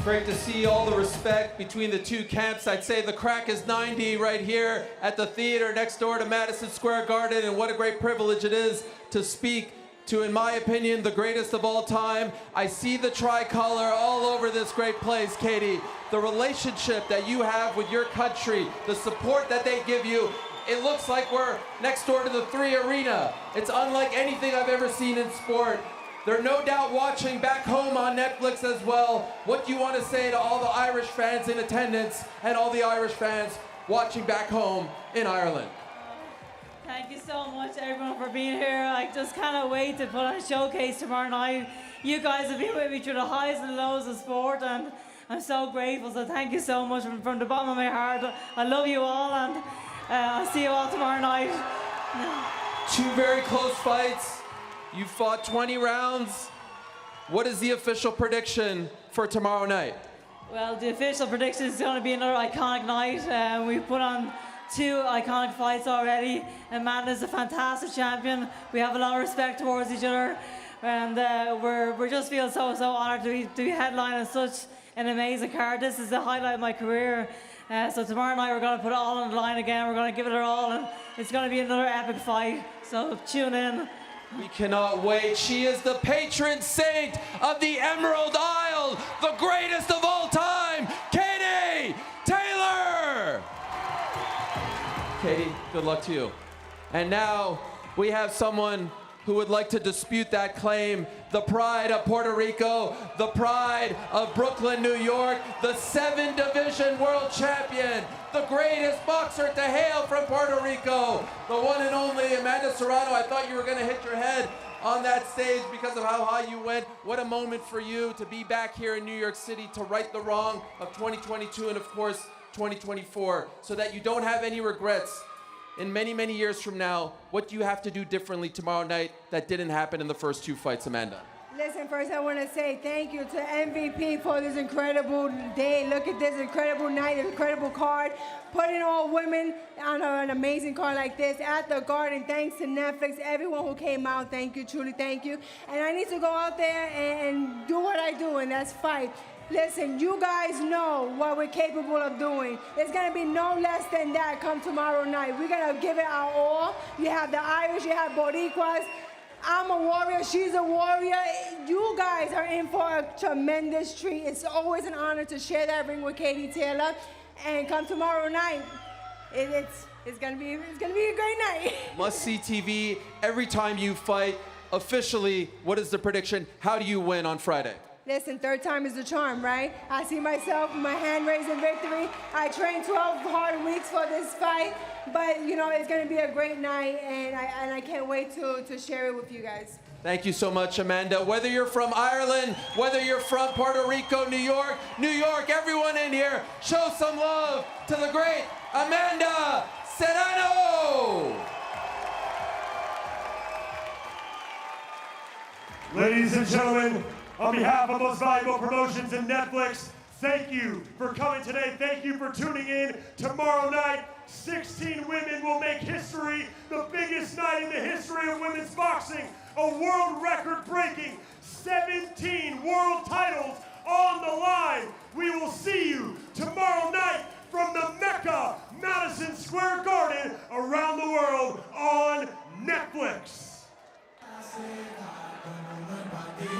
Great to see all the respect between the two camps. I'd say the crack is 90 right here at the theater next door to Madison Square Garden, and what a great privilege it is to speak to, in my opinion, the greatest of all time. I see the tricolor all over this great place, Katie. The relationship that you have with your country, the support that they give you, it looks like we're next door to the 3 Arena. It's unlike anything I've ever seen in sport. They're no doubt watching back home on Netflix as well. What do you want to say to all the Irish fans in attendance and all the Irish fans watching back home in Ireland? Thank you so much, everyone, for being here. I just cannot wait to put on a showcase tomorrow night. You guys have been with me through the highs and lows of sport, and I'm so grateful. So thank you so much from the bottom of my heart. I love you all, and I'll see you all tomorrow night. Two very close fights. You fought 20 rounds. What is the official prediction for tomorrow night? Well, the official prediction is going to be another iconic night. We've put on 2 iconic fights already. Amanda's a fantastic champion. We have a lot of respect towards each other, and we're just feel so honored to be headlining such an amazing card. This is the highlight of my career. So tomorrow night we're going to put it all on the line again. We're going to give it our all, and it's going to be another epic fight. So tune in. We cannot wait. She is the patron saint of the Emerald Isle, the greatest of all time, Katie Taylor. Katie, good luck to you. And now we have someone who would like to dispute that claim. The pride of Puerto Rico, the pride of Brooklyn, New York, the 7-division world champion, the greatest boxer to hail from Puerto Rico, the one and only Amanda Serrano. I thought you were gonna hit your head on that stage because of how high you went. What a moment for you to be back here in New York City to right the wrong of 2022 and of course 2024, so that you don't have any regrets in many, many years from now. What do you have to do differently tomorrow night that didn't happen in the first 2 fights, Amanda? Listen, first I want to say thank you to MVP for this incredible day. Look at this incredible night, incredible card. Putting all women on an amazing card like this at the Garden. Thanks to Netflix, everyone who came out, thank you, truly thank you. And I need to go out there and do what I do, and that's fight. Listen, you guys know what we're capable of doing. It's going to be no less than that come tomorrow night. We're going to give it our all. You have the Irish, you have Boricuas. I'm a warrior, she's a warrior. You guys are in for a tremendous treat. It's always an honor to share that ring with Katie Taylor. And come tomorrow night, it's gonna be a great night. Must-see TV every time you fight. Officially, what is the prediction? How do you win on Friday? Listen, 3rd time is the charm, right? I see myself with my hand raised in victory. I trained 12 hard weeks for this fight, but you know, it's gonna be a great night, and I can't wait to share it with you guys. Thank you so much, Amanda. Whether you're from Ireland, whether you're from Puerto Rico, New York, everyone in here, show some love to the great Amanda Serrano. Ladies and gentlemen, on behalf of Most Valuable Promotions and Netflix, thank you for coming today. Thank you for tuning in. Tomorrow night, 16 women will make history, the biggest night in the history of women's boxing. A world record-breaking 17 world titles on the line. We will see you tomorrow night from the Mecca, Madison Square Garden, around the world on Netflix.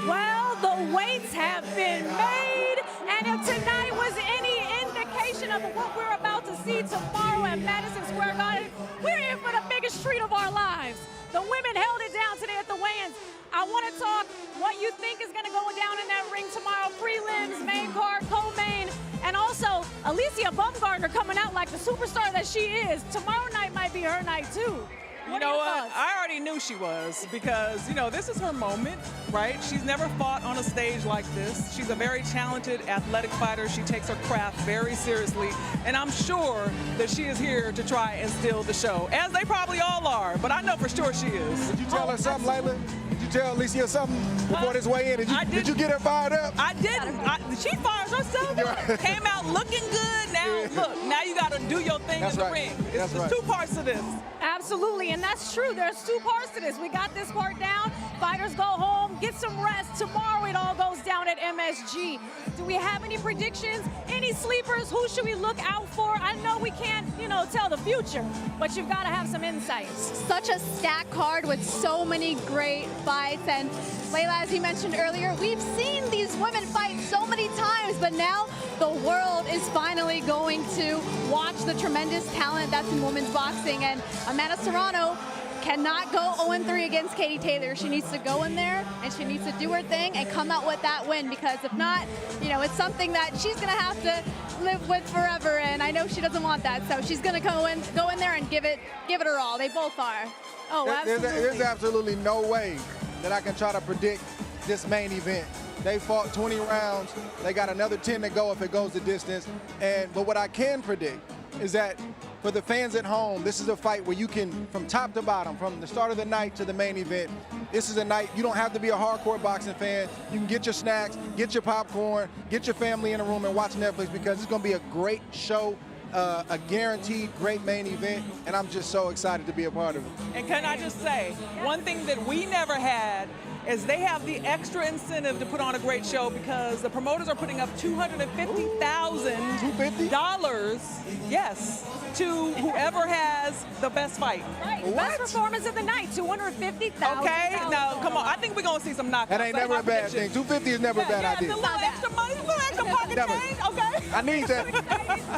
Well, the weights have been made, and if tonight was any indication of what we're about to see tomorrow at Madison Square Garden, we're in for the biggest treat of our lives. The women held it down today at the weigh-ins. I want to talk what you think is going to go down in that ring tomorrow. Prelims, main card, co-main, and also Alicia Baumgartner coming out like the superstar that she is. Tomorrow night might be her night too. You know what? I already knew she was because, you know, this is her moment, right? She's never fought on a stage like this. She's a very talented, athletic fighter. She takes her craft very seriously, and I'm sure that she is here to try and steal the show, as they probably all are, but I know for sure she is. Did you tell her something, Layla? Did you tell Alicia something before this weigh-in? Did you get her fired up? I didn't. She fires herself up. Came out looking good. Now, look, now you got to do your thing in the ring. There's 2 parts to this. Absolutely, and that's true. There's 2 parts to this. We got this part down. Fighters go home, get some rest. Tomorrow it all goes down at MSG. Do we have any predictions? Any sleepers? Who should we look out for? I know we can't, tell the future, but you've got to have some insights. Such a stacked card with so many great fights. And Layla, as you mentioned earlier, we've seen these women fight so many times, but now the world is finally going to watch the tremendous talent that's in women's boxing. And Amanda Serrano cannot go 0-3 against Katie Taylor. She needs to go in there and she needs to do her thing and come out with that win, because if not, you know, it's something that she's going to have to live with forever, and I know she doesn't want that. So she's going to go in there and give it her all. They both are. Oh, absolutely. There's absolutely no way that I can try to predict this main event. They fought 20 rounds. They got another 10 to go if it goes the distance. But what I can predict is that for the fans at home, this is a fight where you can, from top to bottom, from the start of the night to the main event, this is a night you don't have to be a hardcore boxing fan. You can get your snacks, get your popcorn, get your family in a room and watch Netflix, because it's going to be a great show, a guaranteed great main event, and I'm just so excited to be a part of it. And can I just say, one thing that we never had is they have the extra incentive to put on a great show, because the promoters are putting up $250,000, yes, to whoever has the best fight. Right, best performance of the night, $250,000. Okay, now come on, I think we're gonna see some knockouts. That ain't never a bad thing. 250 is never a bad idea. A little extra money, a little extra pocket change, okay? I need that.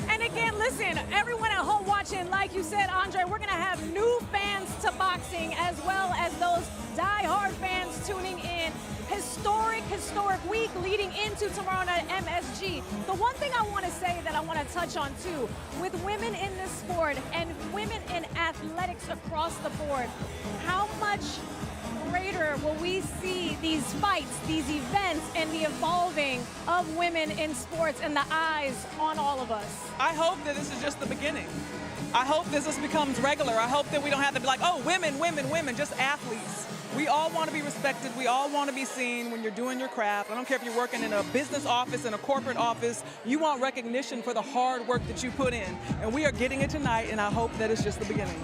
And again, listen, everyone at home watching, like you said, Andre, we're going to have new fans to boxing as well as those die-hard fans tuning in. Historic week leading into tomorrow night at MSG. The one thing I want to say that I want to touch on too, with women in this sport and women in athletics across the board, how much greater will we see these fights, these events, and the evolving of women in sports and the eyes on all of us? I hope that this is just the beginning. I hope this just becomes regular. I hope that we don't have to be like, oh, women, just athletes. We all want to be respected. We all want to be seen when you're doing your craft. I don't care if you're working in a business office, in a corporate office. You want recognition for the hard work that you put in. And we are getting it tonight, and I hope that it's just the beginning.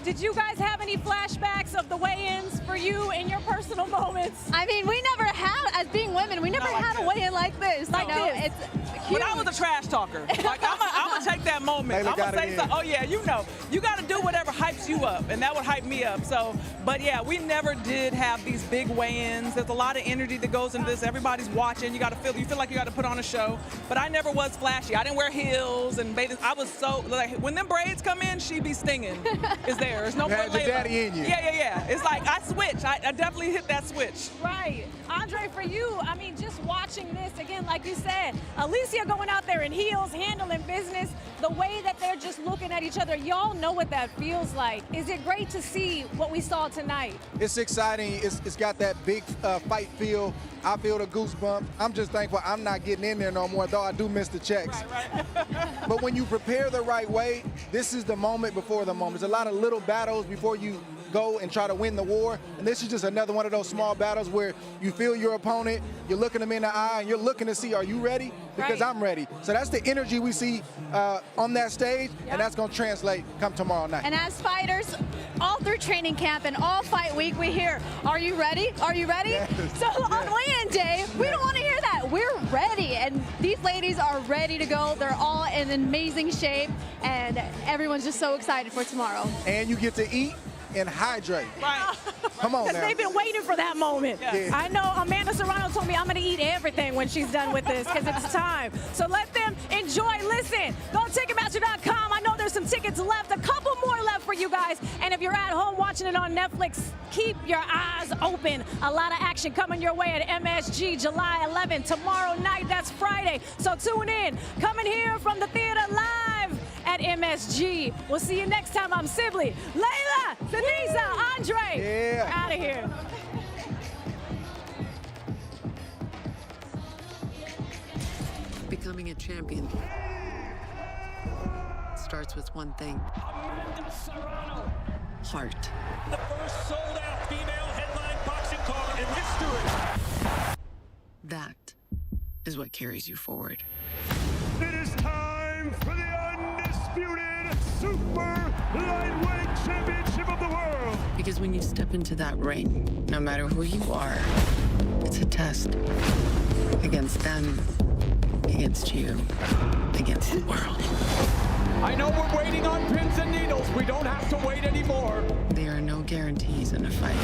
Did you guys have any flashbacks of the weigh-ins for you in your personal moments? I mean, we never had, as being women, we never had a weigh-in like this. Like this. It's huge. When I was a trash talker, like I'm gonna take that moment. I'm gonna say something. Oh yeah, you know, you got to do whatever hypes you up, and that would hype me up. So, but yeah, we never did have these big weigh-ins. There's a lot of energy that goes into this. Everybody's watching. You feel like you got to put on a show. But I never was flashy. I didn't wear heels and bathing. I was so like when them braids come in, she be stinging. Is there? There's no more had your daddy in you. Yeah. It's like I switch. I definitely hit that switch. Right. Andre, for you, I mean, just watching this, again, like you said, Alicia going out there in heels, handling business, the way that they're just looking at each other, y'all know what that feels like. Is it great to see what we saw tonight? It's exciting. It's got that big fight feel. I feel the goosebumps. I'm just thankful I'm not getting in there no more, though I do miss the checks. Right. But when you prepare the right way, this is the moment before the moment. There's a lot of little battles before you go and try to win the war. And this is just another one of those small battles where you feel your opponent, you're looking them in the eye, and you're looking to see, are you ready? Because I'm ready. So that's the energy we see on that stage, and that's going to translate come tomorrow night. And as fighters, all through training camp and all fight week, we hear, are you ready? Are you ready? Yes. So on weigh-in day, we don't want to hear that. We're ready, and these ladies are ready to go. They're all in amazing shape, and everyone's just so excited for tomorrow. And you get to eat and hydrate. Right. Come on now. Because they've been waiting for that moment. Yeah. I know Amanda Serrano told me I'm going to eat everything when she's done with this because it's time. So let them enjoy. Listen, go to Ticketmaster.com. I know there's some tickets left, a couple more left for you guys. And if you're at home watching it on Netflix, keep your eyes open. A lot of action coming your way at MSG July 11th. Tomorrow night, that's Friday. So tune in. Coming here from the theater live at MSG. We'll see you next time. I'm Sibley, Layla, Denisa, Andre. Out of here. Becoming a champion starts with one thing. Heart. The first sold-out female headline boxing card in history. That is what carries you forward. It is time for the undisputed Super Lightweight Championship of the World. Because when you step into that ring, no matter who you are, it's a test. Against them, against you, against the world. I know we're waiting on pins and needles. We don't have to wait anymore. There are no guarantees in a fight.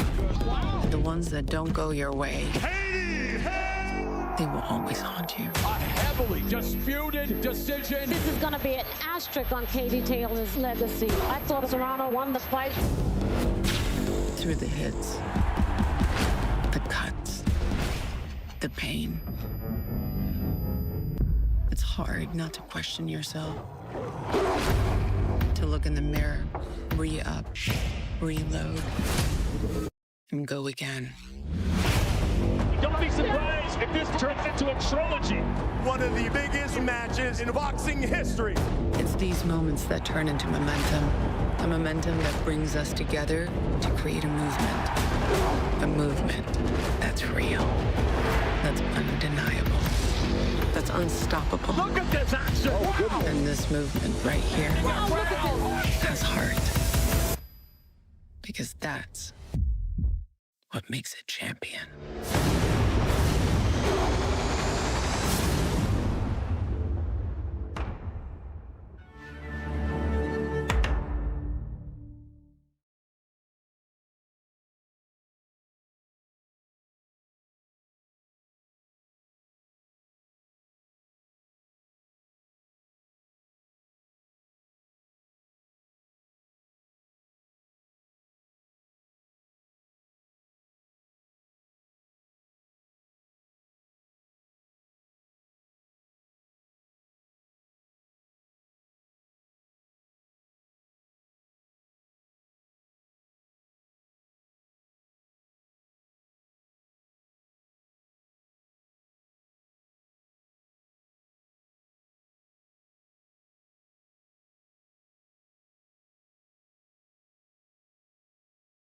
But the ones that don't go your way, they will always haunt you. A heavily disputed decision. This is going to be an asterisk on Katie Taylor's legacy. I thought Serrano won the fight. through the hits, the cuts, the pain. It's hard not to question yourself. To look in the mirror, re-up, reload, and go again. Don't be surprised if this turns into a trilogy. One of the biggest matches in boxing history. It's these moments that turn into momentum. A momentum that brings us together to create a movement. A movement that's real. That's undeniable. That's unstoppable. Look at this action! Wow. And this movement right here has heart. Because that's what makes it champion.